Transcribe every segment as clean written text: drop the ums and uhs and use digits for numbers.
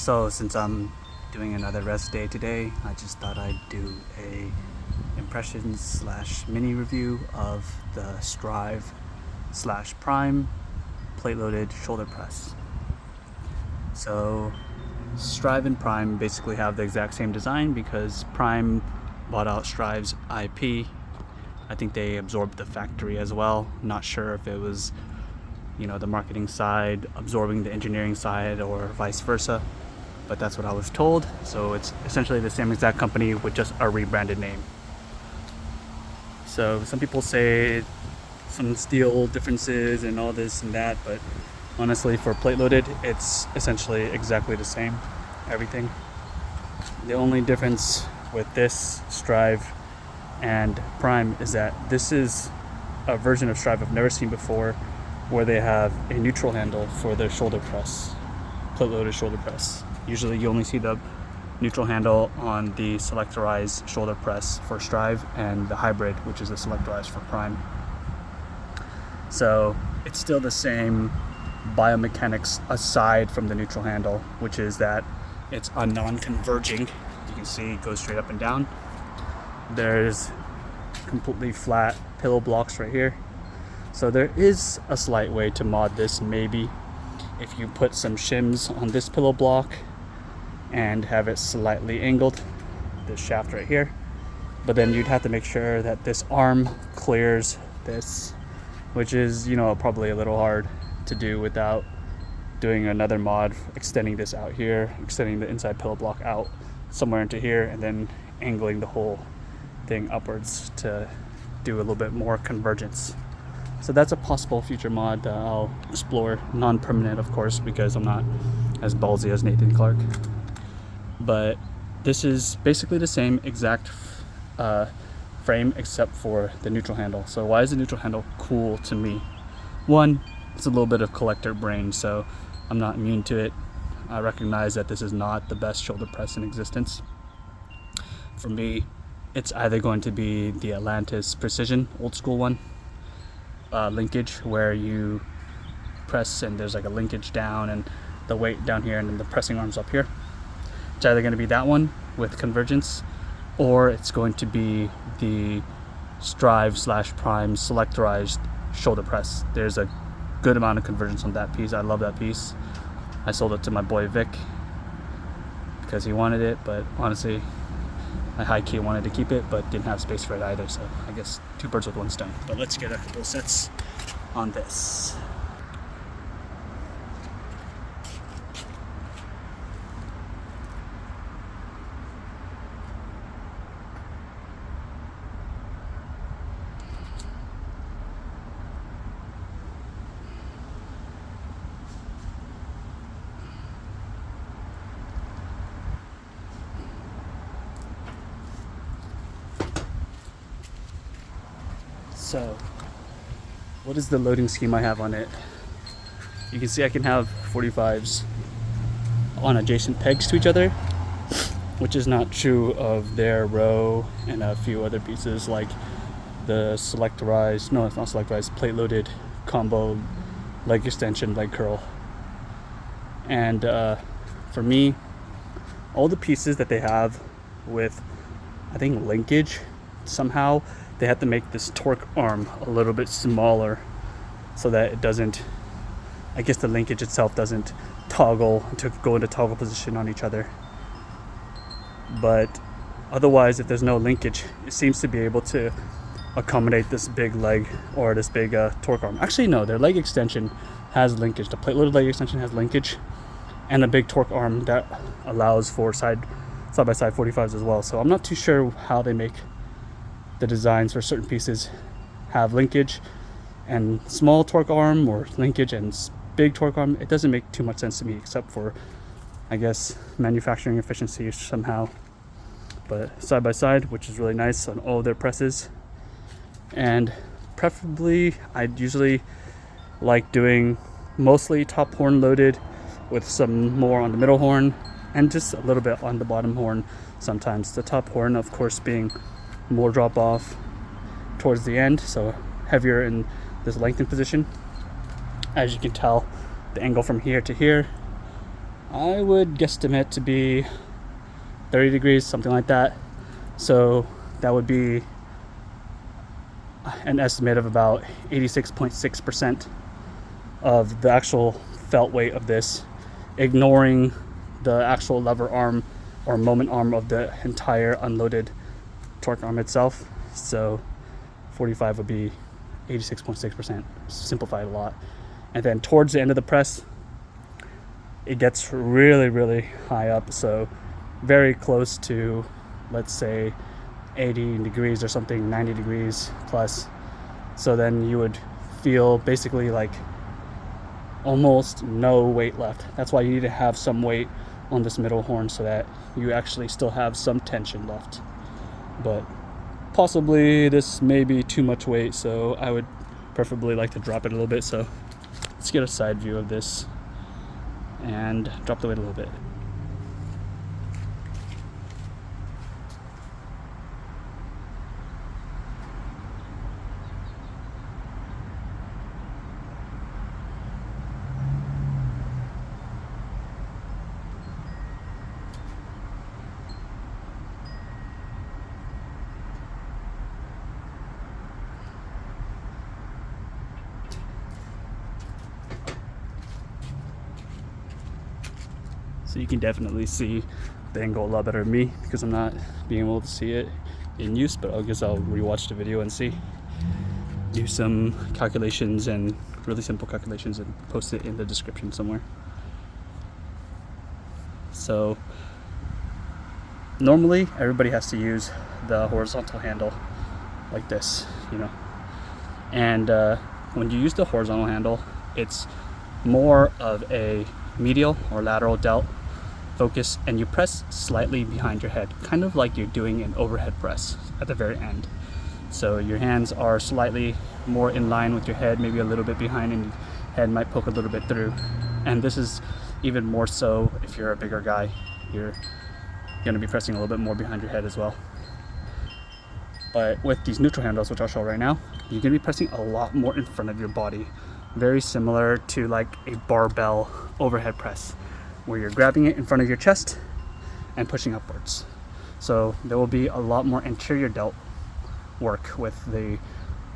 So since I'm doing another rest day today, I just thought I'd do a impressions slash mini review of the Strive slash Prime plate-loaded shoulder press. So Strive and Prime basically have the exact same design because Prime bought out Strive's IP. I think they absorbed the factory as well. Not sure if it was, the marketing side absorbing the engineering side or vice versa, but that's what I was told. So it's essentially the same exact company with just a rebranded name. So some people say some steel differences and all this and that, but honestly for plate-loaded, it's essentially exactly the same, everything. The only difference with this Strive and Prime is that this is a version of Strive I've never seen before, where they have a neutral handle for their shoulder press, plate-loaded shoulder press. Usually you only see the neutral handle on the selectorized shoulder press for Strive and the hybrid, which is the selectorized for Prime. So it's still the same biomechanics aside from the neutral handle, which is that it's a non-converging. You can see it goes straight up and down. There's completely flat pillow blocks right here. So there is a slight way to mod this, maybe, if you put some shims on this pillow block and have it slightly angled, this shaft right here. But then you'd have to make sure that this arm clears this, which is, probably a little hard to do without doing another mod, extending this out here, extending the inside pillow block out somewhere into here, and then angling the whole thing upwards to do a little bit more convergence. So that's a possible future mod that I'll explore, non-permanent of course, because I'm not as ballsy as Nathan Clark. But this is basically the same exact frame except for the neutral handle. So why is the neutral handle cool to me? One, it's a little bit of collector brain, so I'm not immune to it. I recognize that this is not the best shoulder press in existence. For me, it's either going to be the Atlantis Precision, old school one, linkage, where you press and there's like a linkage down and the weight down here and then the pressing arms up here. It's either going to be that one with convergence, or it's going to be the Strive slash Prime selectorized shoulder press. There's a good amount of convergence on that piece. I love that piece. I sold it to my boy Vic because he wanted it, but honestly I high-key wanted to keep it but didn't have space for it either, so I guess two birds with one stone. But let's get a couple sets on this. So, what is the loading scheme I have on it? You can see I can have 45s on adjacent pegs to each other, which is not true of their row and a few other pieces like the selectorized, no, it's not selectorized, plate-loaded combo leg extension, leg curl. And for me, all the pieces that they have with, I think, linkage, somehow they have to make this torque arm a little bit smaller so that it doesn't, I guess the linkage itself doesn't toggle to go into toggle position on each other. But otherwise, if there's no linkage, it seems to be able to accommodate this big leg or this big torque arm. Actually no, their leg extension has linkage. The plate-loaded leg extension has linkage and a big torque arm that allows for side-by-side 45s as well. So I'm not too sure how they make the designs for certain pieces have linkage and small torque arm or linkage and big torque arm. It doesn't make too much sense to me, except for, I guess, manufacturing efficiency somehow. But side by side, which is really nice on all of their presses. And preferably, I'd usually like doing mostly top horn loaded with some more on the middle horn and just a little bit on the bottom horn sometimes. The top horn, of course, being more drop off towards the end, so heavier in this lengthened position. As you can tell, the angle from here to here I would guesstimate to be 30 degrees, something like that. So that would be an estimate of about 86.6% of the actual felt weight of this, ignoring the actual lever arm or moment arm of the entire unloaded torque arm itself. So 45 would be 86.6%, simplified a lot. And then towards the end of the press, it gets really, really high up. So very close to, let's say, 80 degrees or something, 90 degrees plus. So then you would feel basically like almost no weight left. That's why you need to have some weight on this middle horn so that you actually still have some tension left. But possibly this may be too much weight, so I would preferably like to drop it a little bit. So let's get a side view of this and drop the weight a little bit. So you can definitely see the angle a lot better than me because I'm not being able to see it in use, but I guess I'll rewatch the video and see. Do some calculations, and really simple calculations, and post it in the description somewhere. So normally everybody has to use the horizontal handle like this, you know. And when you use the horizontal handle, it's more of a medial or lateral delt focus, and you press slightly behind your head, kind of like you're doing an overhead press at the very end. So your hands are slightly more in line with your head, maybe a little bit behind, and your head might poke a little bit through. And this is even more so if you're a bigger guy. You're going to be pressing a little bit more behind your head as well. But with these neutral handles, which I'll show right now, you're going to be pressing a lot more in front of your body. Very similar to like a barbell overhead press, where you're grabbing it in front of your chest and pushing upwards. So there will be a lot more interior delt work with the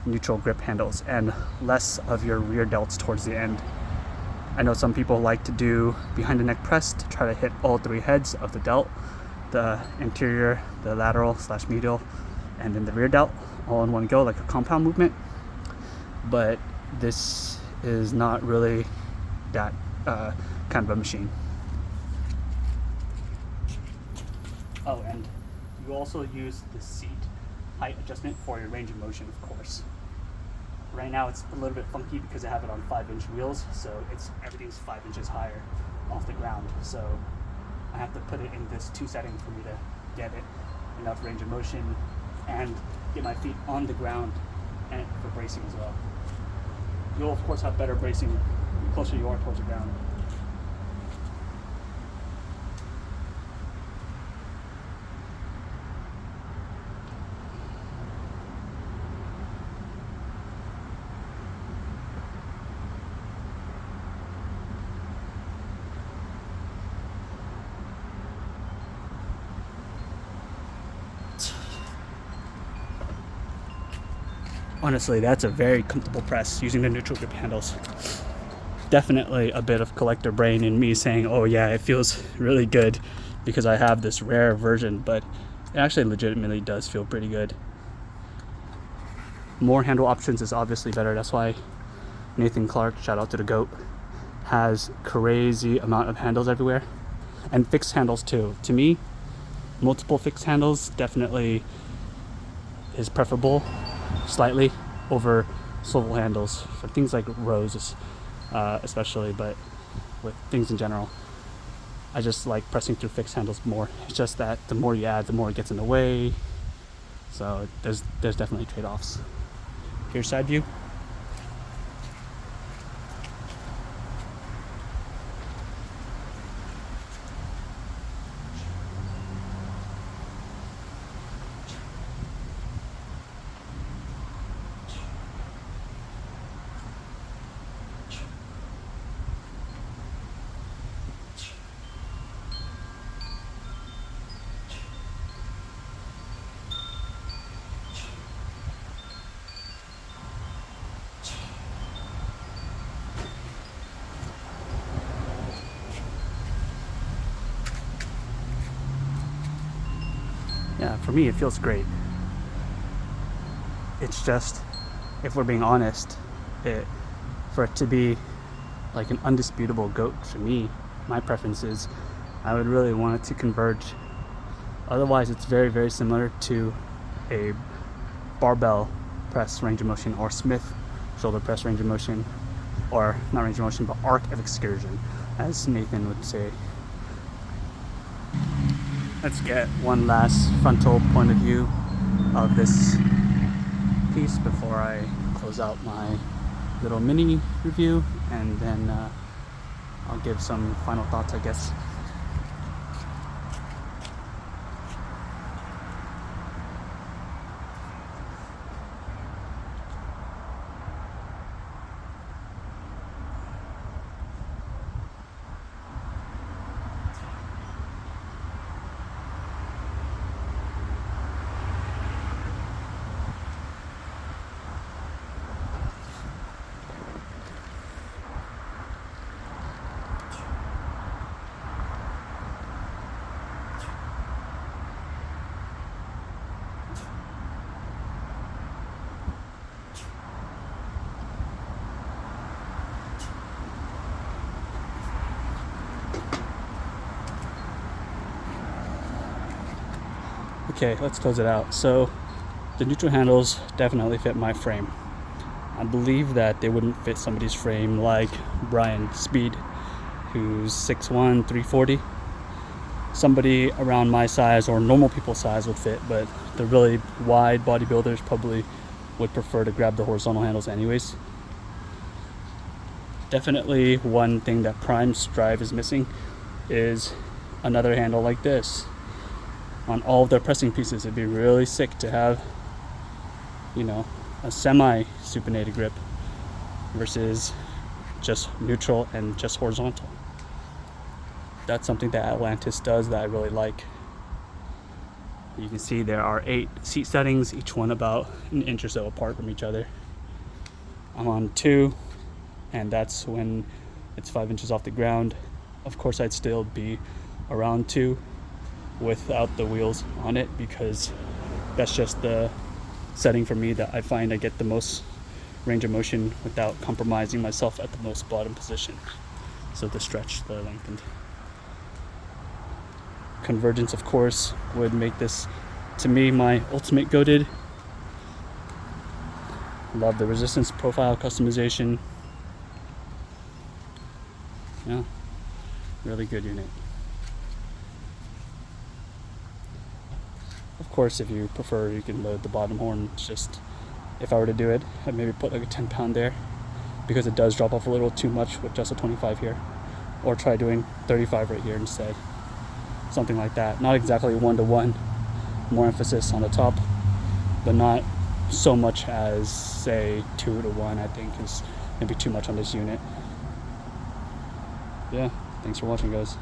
neutral grip handles and less of your rear delts towards the end. I know some people like to do behind the neck press to try to hit all three heads of the delt, the interior, the lateral / medial, and then the rear delt all in one go, like a compound movement. But this is not really that kind of a machine. Oh, and you also use the seat height adjustment for your range of motion, of course. Right now it's a little bit funky because I have it on 5-inch wheels, so everything's 5 inches higher off the ground. So I have to put it in this 2 setting for me to get it enough range of motion and get my feet on the ground and for bracing as well. You'll of course have better bracing the closer you are towards the ground. Honestly, that's a very comfortable press using the neutral grip handles. Definitely a bit of collector brain in me saying, oh yeah, it feels really good because I have this rare version, but it actually legitimately does feel pretty good. More handle options is obviously better. That's why Nathan Clark, shout out to the GOAT, has crazy amount of handles everywhere, and fixed handles too. To me, multiple fixed handles definitely is preferable slightly over swivel handles for things like rows especially, but with things in general I just like pressing through fixed handles more. It's just that the more you add, the more it gets in the way, so there's definitely trade-offs. Here's side view. yeah, for me it feels great. It's just, if we're being honest, for it to be like an undisputable GOAT for me, my preference is I would really want it to converge. Otherwise, it's very, very similar to a barbell press range of motion or Smith shoulder press range of motion, or not range of motion, but arc of excursion, as Nathan would say. Let's get one last frontal point of view of this piece before I close out my little mini review, and then I'll give some final thoughts, I guess. Okay, let's close it out. So the neutral handles definitely fit my frame. I believe that they wouldn't fit somebody's frame like Brian Speed, who's 6'1", 340. Somebody around my size or normal people's size would fit, but the really wide bodybuilders probably would prefer to grab the horizontal handles anyways. Definitely one thing that Prime Strive is missing is another handle like this on all of their pressing pieces. It'd be really sick to have, you know, a semi-supinated grip versus just neutral and just horizontal. That's something that Atlantis does that I really like. You can see there are 8 seat settings, each one about an inch or so apart from each other. I'm on 2, and that's when it's 5 inches off the ground. Of course, I'd still be around 2 without the wheels on it, because that's just the setting for me that I find I get the most range of motion without compromising myself at the most bottom position. So the stretch, the lengthened. Convergence, of course, would make this, to me, my ultimate goated. Love the resistance profile customization. Yeah, really good unit. Of course, if you prefer, you can load the bottom horn. It's just, if I were to do it, I'd maybe put like a 10 pound there, because it does drop off a little too much with just a 25 here. Or try doing 35 right here instead. Something like that. Not exactly 1-to-1, more emphasis on the top, but not so much as, say, 2-to-1, I think is maybe too much on this unit. Yeah, thanks for watching, guys.